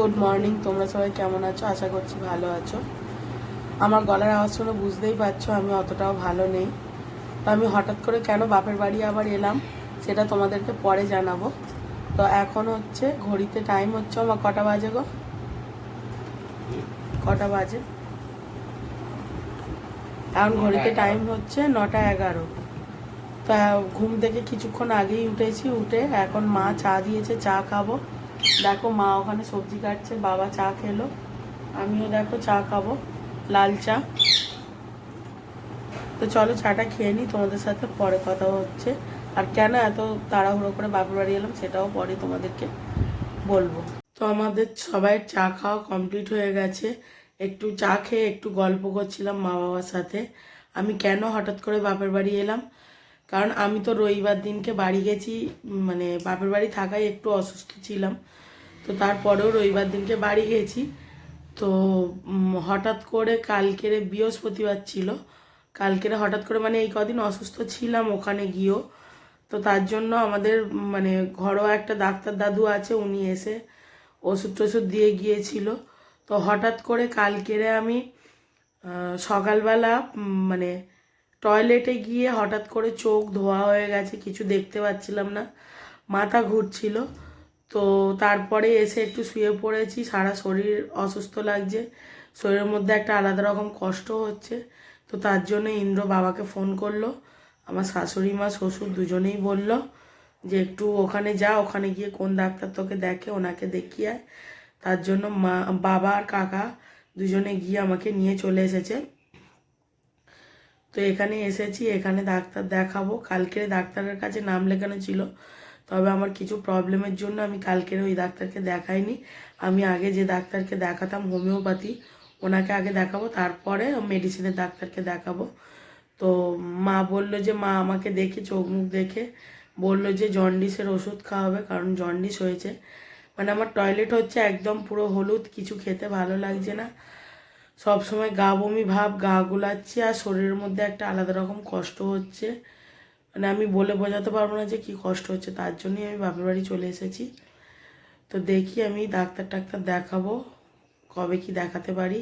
Good morning. তোমরা সবাই কেমন আছো? আশা করছি ভালো আছো। আমার গলার আওয়াজ শুনে বুঝতেই পারছো আমি অতটাও ভালো নেই। তো আমি হঠাৎ করে কেন বাপের বাড়ি আবার এলাম সেটা তোমাদেরকে পরে জানাবো। তো এখন হচ্ছে ঘড়িতে টাইম হচ্ছে আমার কটা বাজে গো? কটা বাজে? এখন ঘড়িতে টাইম হচ্ছে 9:11। তা ঘুম থেকে কিছুক্ষণ আগেই উঠেছি, উঠে এখন মা চা দিয়েছে, চা খাবো। দেখো মা ওখানে সবজি কাটছে, বাবা চা খেলো, আমিও দেখো চা খাবো, লাল চা। তো চলো চাটা খেয়ে নিই, তোমাদের সাথে পরে কথা হচ্ছে। আর কেন এত তাড়াহুড়ো করে বাপের বাড়ি এলাম সেটাও পরে তোমাদেরকে বলবো। তো আমাদের সবাই চা খাওয়া কমপ্লিট হয়ে গেছে। একটু চা খেয়ে একটু গল্প করছিলাম মা বাবার সাথে। আমি কেন হঠাৎ করে বাপের বাড়ি এলাম, কারণ আমি তো রবিবার দিনকে বাড়ি গেছি, মানে বাপের বাড়ি থাকায় একটু অসুস্থ ছিলাম। তো তারপরেও রবিবার দিনকে বাড়ি গেছি। তো হঠাৎ করে কালকেরে বৃহস্পতিবার ছিল, কালকেরে হঠাৎ করে মানে এই কদিন অসুস্থ ছিলাম ওখানে গিয়েও। তো তার জন্য আমাদের মানে ঘরোয়া একটা ডাক্তার দাদু আছে, উনি এসে ওষুধ টষুধ দিয়ে গিয়েছিল। তো হঠাৎ করে কালকেরে আমি সকালবেলা মানে টয়লেটে গিয়ে হঠাৎ করে চোখ ধোয়া হয়ে গেছে, কিছু দেখতে পাচ্ছিলাম না, মাথা ঘুরছিল। তো তারপরে এসে একটু শুয়ে পড়েছি, সারা শরীর অসুস্থ লাগছে, শরীরের মধ্যে একটা আলাদা রকম কষ্ট হচ্ছে। তো তার জন্য ইন্দ্র বাবাকে ফোন করলো, আমার শাশুড়ি মা শ্বশুর দুজনেই বলল যে একটু ওখানে যা, ওখানে গিয়ে কোন ডাক্তার তোকে দেখে ওনাকে দেখিয়ে আয়। তার জন্য মা বাবা আর কাকা দুজনে গিয়ে আমাকে নিয়ে চলে এসেছে। তো এখানে এসেছি, এখানে ডাক্তার দেখাবো। কালকের ডাক্তারের কাছে নাম লেখানো ছিল, তবে আমার কিছু প্রবলেমের জন্য আমি কালকের ওই ডাক্তারকে দেখাইনি। আমি আগে যে ডাক্তারকে দেখাতাম হোমিওপ্যাথি, ওনাকে আগে দেখাবো, তারপরে মেডিসিনের ডাক্তারকে দেখাবো। তো মা বলল যে মা আমাকে দেখে চোখ মুখ দেখে বলল যে জন্ডিসের ওষুধ খাওয়াবে, কারণ জন্ডিস হয়েছে। মানে আমার টয়লেট হচ্ছে একদম পুরো হলুদ, কিছু খেতে ভালো লাগছে না, সব সময় গা বমি ভাব, গা গুলাচ্ছে, আর শরীরের মধ্যে একটা আলাদা রকম কষ্ট হচ্ছে। মানে আমি বলে বোঝাতে পারবো না যে কি কষ্ট হচ্ছে, তার জন্যই আমি বাপের বাড়ি চলে এসেছি। তো দেখি আমি ডাক্তার দেখাবো, কবে কি দেখাতে পারি।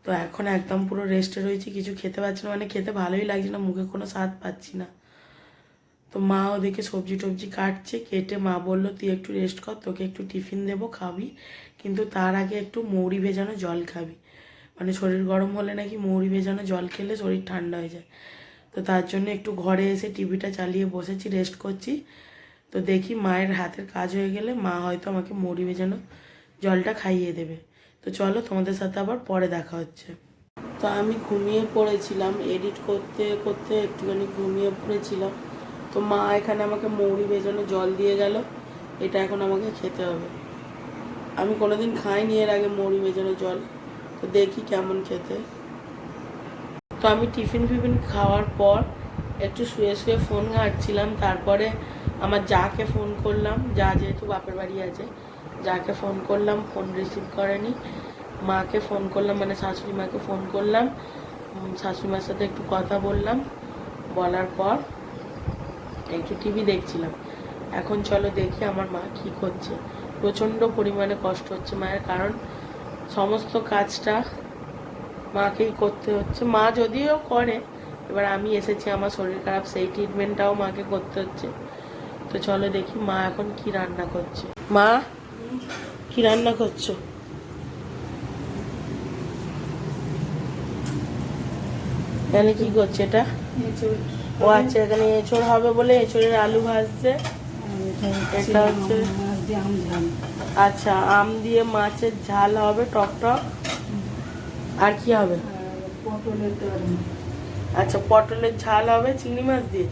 তো এখন একদম পুরো রেস্টে রয়েছি, কিছু খেতে পাচ্ছি না, মানে খেতে ভালোই লাগছে না, মুখে কোনো স্বাদ পাচ্ছি না। তো মা ওদিকে সবজি টবজি কাটছে, কেটে মা বললো তুই একটু রেস্ট কর, তোকে একটু টিফিন দেবো, খাবি, কিন্তু তার আগে একটু মৌরি ভেজানো জল খাবি। মানে শরীর গরম হলে নাকি মৌরি ভেজানো জল খেলে শরীর ঠান্ডা হয়ে যায়। তো তার জন্য একটু ঘরে এসে টিভিটা চালিয়ে বসেছি, রেস্ট করছি। তো দেখি মায়ের হাতের কাজ হয়ে গেলে মা হয়তো আমাকে মৌরি ভেজানো জলটা খাইয়ে দেবে। তো চলো তোমাদের সাথে আবার পরে দেখা হচ্ছে। তো আমি ঘুমিয়ে পড়েছিলাম, এডিট করতে করতে একটুখানি ঘুমিয়ে পড়েছিলাম। তো মা এখানে আমাকে মৌরি ভেজানো জল দিয়ে গেল, এটা এখন আমাকে খেতে হবে। আমি কোনোদিন খাইনি এর আগে মৌরি ভেজানো জল, তো দেখি কেমন খেতে। তো আমি টিফিন ফিফিন খাওয়ার পর একটু শুয়ে শুয়ে ফোন ঘাঁটছিলাম, তারপরে আমার যাকে ফোন করলাম, যা যেহেতু বাপের বাড়ি আছে, যাকে ফোন করলাম ফোন রিসিভ করেনি। মাকে ফোন করলাম, মানে শাশুড়ি মাকে ফোন করলাম, শাশুড়ি মার সাথে একটু কথা বললাম, বলার পর একটু টিভি দেখছিলাম। এখন চলো দেখি আমার মা কী করছে। প্রচণ্ড পরিমাণে কষ্ট হচ্ছে মায়ের, কারণ সমস্ত কাজটা মাকেই করতে হচ্ছে। মা যদিও করে, এবার আমি এসেছি, আমার শরীর খারাপ, সেই ট্রিটমেন্টটাও মাকে করতে হচ্ছে। তো চলো দেখি মা এখন কি রান্না করছে। মা কি রান্না করছো? এখানে কি করছে এটা? ও আচ্ছা, এখানে এঁচড় হবে বলে এঁচড়ের আলু ভাজছে। এটা হচ্ছে আচ্ছা, আম দিয়ে মাছের ঝাল হবে টক টক। আর কি হবে? আচ্ছা, পটলের ঝাল হবে চিংড়ি মাছ দিয়ে,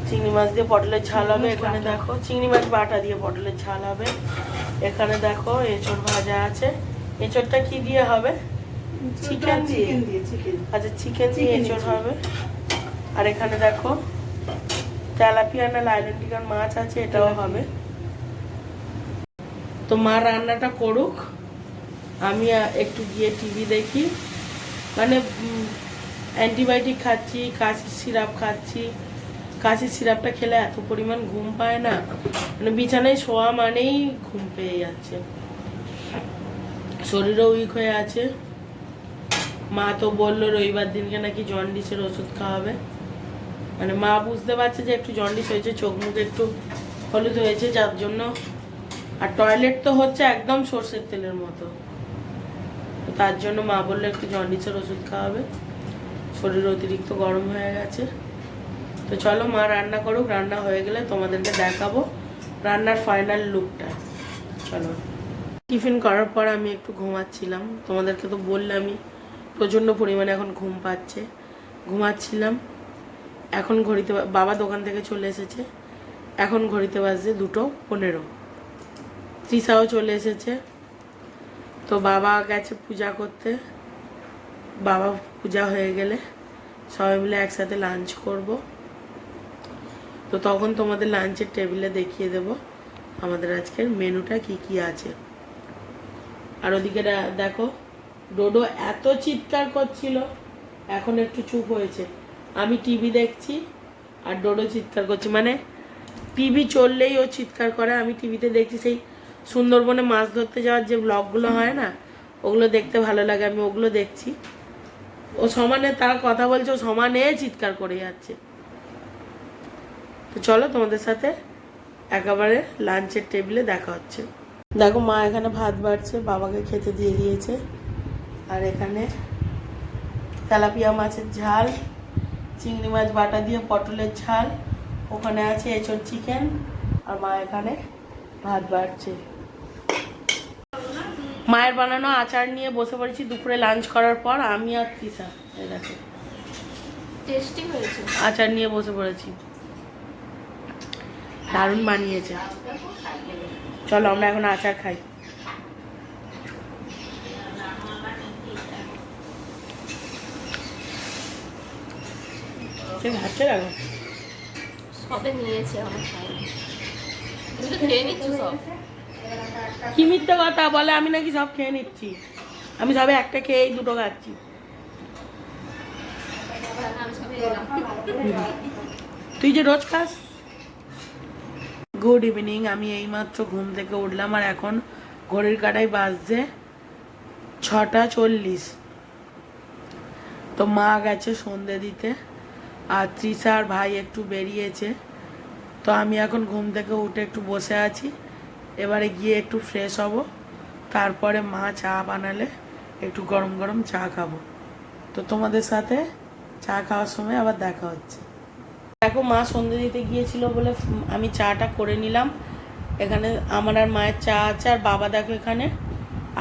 চিংড়ি মাছ দিয়ে পটলের ঝাল হবে। এখানে দেখো চিংড়ি মাছ বাটা দিয়ে পটলের ঝাল হবে। এখানে দেখো এঁচড় ভাজা আছে। এঁচড়টা কি দিয়ে হবে? চিকেন দিয়ে। আচ্ছা, চিকেন দিয়ে এঁচড় হবে। আর এখানে দেখো তেলাপিয়া না লাইলনটিকার মাছ আছে, এটাও হবে। তো মা রান্নাটা করুক, আমি একটু গিয়ে টিভি দেখি। মানে অ্যান্টিবায়োটিক খাচ্ছি, কাশির সিরাপ খাচ্ছি, কাশির সিরাপটা খেলে এত পরিমাণ ঘুম পায় না, মানে বিছানায় শোয়া মানেই ঘুম পেয়ে যাচ্ছে, শরীরও উইক হয়ে আছে। মা তো বললো রবিবার দিনকে নাকি জন্ডিসের ওষুধ খাওয়াবে, মানে মা বুঝতে পারছে যে একটু জন্ডিস হয়েছে, চোখ মুখ একটু হলুদ হয়েছে যার জন্য। আর টয়লেট তো হচ্ছে একদম সর্ষের তেলের মতো, তার জন্য মা বললো একটু জন্ডিসের ওষুধ খাওয়াবে, শরীর অতিরিক্ত গরম হয়ে গেছে। তো চলো মা রান্না করুক, রান্না হয়ে গেলে তোমাদেরকে দেখাবো রান্নার ফাইনাল লুকটা। চলো। টিফিন করার পর আমি একটু ঘুমাচ্ছিলাম, তোমাদেরকে তো বললামই প্রচণ্ড পরিমাণে এখন ঘুম পাচ্ছে, ঘুমাচ্ছিলাম। এখন ঘড়িতে বাবা দোকান থেকে চলে এসেছে, এখন ঘড়িতে বাজছে 2:15। তৃষাও চলে এসেছে, তো বাবা গেছে পূজা করতে। বাবা পূজা হয়ে গেলে সবাই মিলে একসাথে লাঞ্চ করব। তো তখন তোমাদের লাঞ্চের টেবিলে দেখিয়ে দেব আমাদের আজকের মেনুটা কি কি আছে। আর ওদিকে দেখো ডোডো এত চিৎকার করছিল, এখন একটু চুপ হয়েছে। আমি টিভি দেখছি আর ডোডো চিৎকার করছে, মানে টিভি চললেই ও চিৎকার করে। আমি টিভিতে দেখছি সেই সুন্দরবনে মাছ ধরতে যাওয়ার যে ব্লগগুলো হয় না, ওগুলো দেখতে ভালো লাগে, আমি ওগুলো দেখছি। ও সমানে তারা কথা বলছে, ও সমানে চিৎকার করে যাচ্ছে। তো চলো তোমাদের সাথে একেবারে লাঞ্চের টেবিলে দেখা হচ্ছে। দেখো মা এখানে ভাত বাড়ছে, বাবাকে খেতে দিয়ে দিয়েছে। আর এখানে তেলাপিয়া মাছের ঝাল, চিংড়ি মাছ বাটা দিয়ে পটলের ঝাল, ওখানে আছে এঁচোড় চিকেন, আর মা এখানে ভাত বাড়ছে। মায়ের বানানো আচার নিয়ে বসে পড়েছি দুপুরে লাঞ্চ করার পর, আমি আর তৃষা। এই দেখো টেস্টি হয়েছে, আচার নিয়ে বসে পড়েছি, দারুণ বানিয়েছে। চলো আমরা এখন আচার খাই। সবে নিয়েছে আমার খাইনি, তুমি তো খেয়ে নিচ্ছ সব। কি মিথ্যে কথা বলে, আমি নাকি সব খেয়ে নিচ্ছি? আমি সবে একটা খেয়েই দুটো খাচ্ছি। তুই যে রোজ খাস। গুড ইভিনিং, আমি এইমাত্র ঘুম থেকে উঠলাম আর এখন ঘড়ির কাঁটায় বাজছে 6:40। তো মা গেছে সন্ধে দিতে, আর তৃষা আর ভাই একটু বেরিয়েছে। তো আমি এখন ঘুম থেকে উঠে একটু বসে আছি, এবারে গিয়ে একটু ফ্রেশ হব, তারপরে মা চা বানালে একটু গরম গরম চা খাবো। তো তোমাদের সাথে চা খাওয়ার সময় আবার দেখা হচ্ছে। দেখো মা সন্ধে দিতে গিয়েছিল বলে আমি চাটা করে নিলাম। এখানে আমার আর মায়ের চা আছে, আর বাবা দেখো এখানে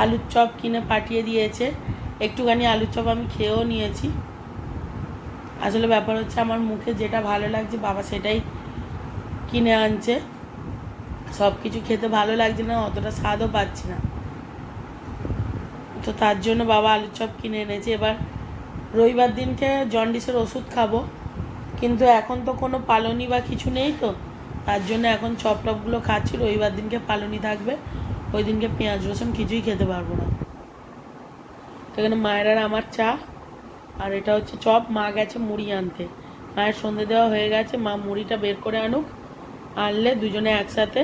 আলুর চপ কিনে পাঠিয়ে দিয়েছে। একটুখানি আলুর চপ আমি খেয়েও নিয়েছি। আসলে ব্যাপার হচ্ছে আমার মুখে যেটা ভালো লাগছে বাবা সেটাই কিনে আনছে, সব কিছু খেতে ভালো লাগছে না, অতটা স্বাদও পাচ্ছি না, তো তার জন্য বাবা আলুর চপ কিনে এনেছে। এবার রবিবার দিনকে জন্ডিসের ওষুধ খাবো, কিন্তু এখন তো কোনো পালনি বা কিছু নেই, তো তার জন্য এখন চপ টপগুলো খাচ্ছি। রবিবার দিনকে পালনি থাকবে, ওই দিনকে পেঁয়াজ রসুন কিছুই খেতে পারবো না। তো এখানে মায়ের আর আমার চা, আর এটা হচ্ছে চপ। মা গেছে মুড়ি আনতে, মায়ের সন্ধে দেওয়া হয়ে গেছে, মা মুড়িটা বের করে আনুক, আনলে দুজনে একসাথে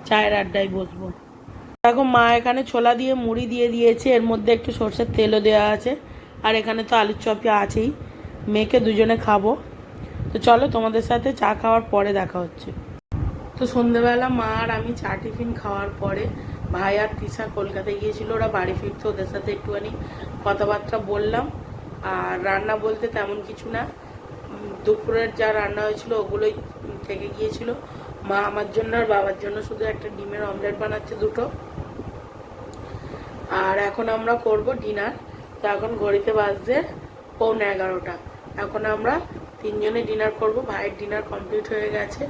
চায়ের আড্ডায় বসবো। দেখো মা এখানে ছোলা দিয়ে মুড়ি দিয়ে দিয়েছে, এর মধ্যে একটু সর্ষের তেলও দেওয়া আছে, আর এখানে তো আলুর চপই আছেই, মেখে দুজনে খাবো। তো চলো তোমাদের সাথে চা খাওয়ার পরে দেখা হচ্ছে। তো সন্ধ্যেবেলা মা আর আমি চা টিফিন খাওয়ার পরে ভাই আর তৃষা কলকাতায় গিয়েছিল, ওরা বাড়ি ফিরতে, ওদের সাথে একটুখানি কথাবার্তা বললাম। আর রান্না বলতে তেমন কিছু না, দুপুরের যা রান্না হয়েছিল ওগুলোই থেকে গিয়েছিল। মা আমার জন্য আর বাবার জন্য শুধু একটা ডিমের অমলেট বানাচ্ছে, দুটো। আর এখন আমরা করব ডিনার। তো এখন ঘড়িতে বাজছে 11:15। এখন আমরা তিনজনে ডিনার করব। ভাইয়ের ডিনার কমপ্লিট হয়ে গেছে,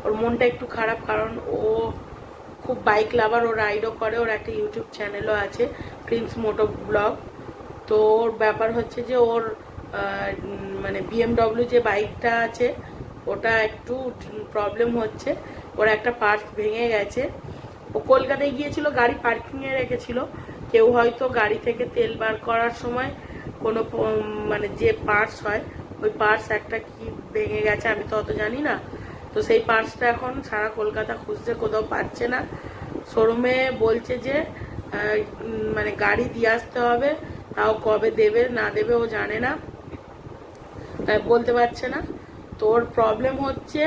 ওর মনটা একটু খারাপ, কারণ ও খুব বাইক লাভার, ও রাইডও করে, ওর একটা ইউটিউব চ্যানেলও আছে প্রিন্স মোটো ব্লগ। তো ওর ব্যাপার হচ্ছে যে ওর মানে BMW যে বাইকটা আছে ওটা একটু প্রবলেম হচ্ছে, ওর একটা পার্টস ভেঙে গেছে। ও কলকাতায় গিয়েছিল, গাড়ি পার্কিংয়ে রেখেছিল, কেউ হয়তো গাড়ি থেকে তেল বার করার সময় কোনো মানে যে পার্টস হয় ওই পার্স একটা কি ভেঙে গেছে, আমি তো অত জানি না। তো সেই পার্সটা এখন সারা কলকাতা খুঁজছে, কোথাও পাচ্ছে না। শোরুমে বলছে যে মানে গাড়ি দিয়ে আসতে হবে, তাও কবে দেবে না দেবে ও জানে না, বলতে পারছে না। তো ওর প্রবলেম হচ্ছে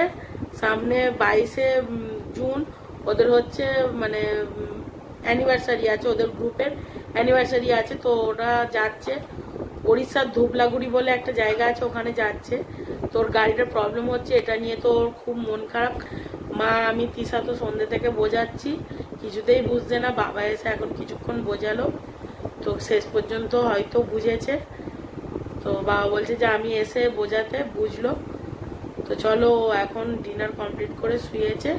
সামনে 22শে জুন ওদের হচ্ছে মানে অ্যানিভার্সারি আছে, ওদের গ্রুপের অ্যানিভার্সারি আছে। তো ওরা যাচ্ছে উড়িষ্যার ধুবলাগুড়ি বলে একটা জায়গা আছে, ওখানে যাচ্ছে। তোর গাড়িটার প্রবলেম হচ্ছে, এটা নিয়ে তো ওর খুব মন খারাপ। মা আমি তিশা তো সন্ধ্যে থেকে বোঝাচ্ছি, কিছুতেই বুঝছে না। বাবা এসে এখন কিছুক্ষণ বোঝালো, তো শেষ পর্যন্ত হয়তো বুঝেছে। তো বাবা বলছে যে আমি এসে বোঝাতে বুঝলো। তো চলো, ও এখন ডিনার কমপ্লিট করে শুয়েছে,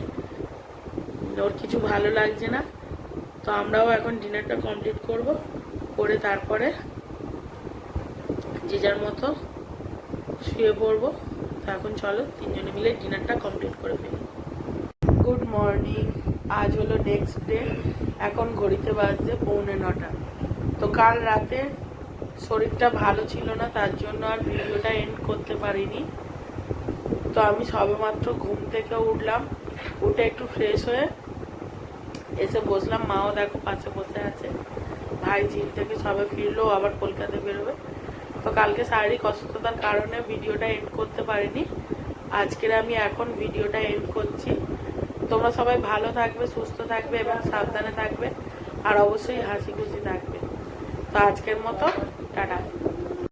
ওর কিছু ভালো লাগছে না। তো আমরাও এখন ডিনারটা কমপ্লিট করব, করে তারপরে যে যার মতো শুয়ে পড়বো। তো এখন চলো তিনজনে মিলে ডিনারটা কমপ্লিট করে ফেলি। গুড মর্নিং, আজ হলো নেক্সট ডে। এখন ঘড়িতে বাজছে 8:45। তো কাল রাতে শরীরটা ভালো ছিল না, তার জন্য আর ভিডিওটা এন্ড করতে পারিনি। তো আমি সবেমাত্র ঘুম থেকে উঠলাম, উঠে একটু ফ্রেশ হয়ে এসে বসলাম। মাও দেখো পাশে বসে আছে। ভাই জিম থেকে সবে ফিরলো, আবার কলকাতায় বেরোবে। তো কালকে শারীরিক অসুস্থতার কারণে ভিডিওটা এন্ড করতে পারিনি। আজকের আমি এখন ভিডিওটা এন্ড করছি। তোমরা সবাই ভালো থাকবে, সুস্থ থাকবে এবং সাবধানে থাকবে, আর অবশ্যই হাসি খুশি থাকবে। তো আজকের মতো